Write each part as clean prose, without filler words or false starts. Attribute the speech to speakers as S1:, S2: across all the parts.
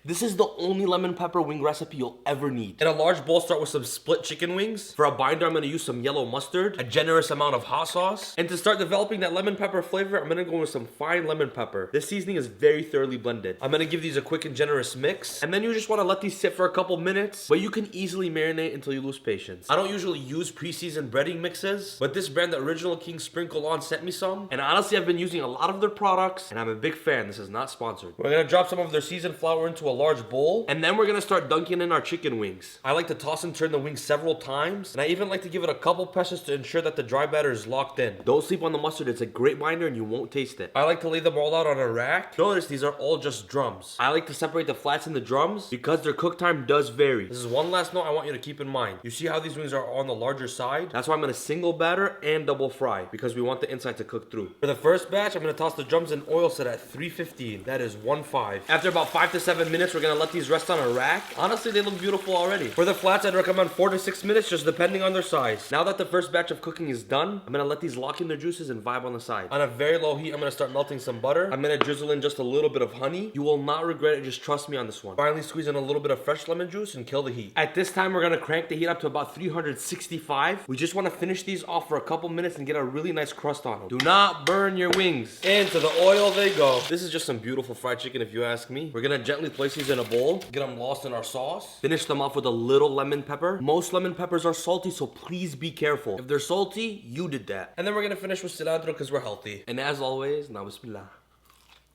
S1: This is the only lemon pepper wing recipe you'll ever need. In a large bowl, start with some split chicken wings. For a binder, I'm gonna use some yellow mustard, a generous amount of hot sauce. And to start developing that lemon pepper flavor, I'm gonna go with some fine lemon pepper. This seasoning is very thoroughly blended. I'm gonna give these a quick and generous mix. And then you just wanna let these sit for a couple minutes, but you can easily marinate until you lose patience. I don't usually use pre-seasoned breading mixes, but this brand, the Original King Sprinkle On, sent me some. And honestly, I've been using a lot of their products, and I'm a big fan. This is not sponsored. We're gonna drop some of their seasoned flour into a large bowl, and then we're gonna start dunking in our chicken wings. I like to toss and turn the wings several times, and I even like to give it a couple presses to ensure that the dry batter is locked in. Don't sleep on the mustard. It's a great binder and you won't taste it. I like to lay them all out on a rack. Notice these are all just drums. I like to separate the flats and the drums because their cook time does vary. This is one last note I want you to keep in mind. You see how these wings are on the larger side? That's why I'm gonna single batter and double fry, because we want the inside to cook through. For the first batch, I'm gonna toss the drums in oil set at 315. That is 1.5. After about 5 to 7 minutes, we're gonna let these rest on a rack. Honestly, they look beautiful already. For the flats, I'd recommend 4 to 6 minutes, just depending on their size. Now that the first batch of cooking is done, I'm gonna let these lock in their juices and vibe on the side. On a very low heat, I'm gonna start melting some butter. I'm gonna drizzle in just a little bit of honey. You will not regret it, just trust me on this one. Finally, squeeze in a little bit of fresh lemon juice and kill the heat. At this time, we're gonna crank the heat up to about 365. We just wanna finish these off for a couple minutes and get a really nice crust on them. Do not burn your wings. Into the oil they go. This is just some beautiful fried chicken if you ask me. We're gonna gently place these in a bowl, get them lost in our sauce, finish them off with a little lemon pepper. Most lemon peppers are salty, so please be careful. If they're salty, you did that. And then we're gonna finish with cilantro because we're healthy. And as always, now bismillah.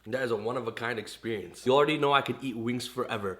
S1: That is a one-of-a-kind experience. You already know I could eat wings forever.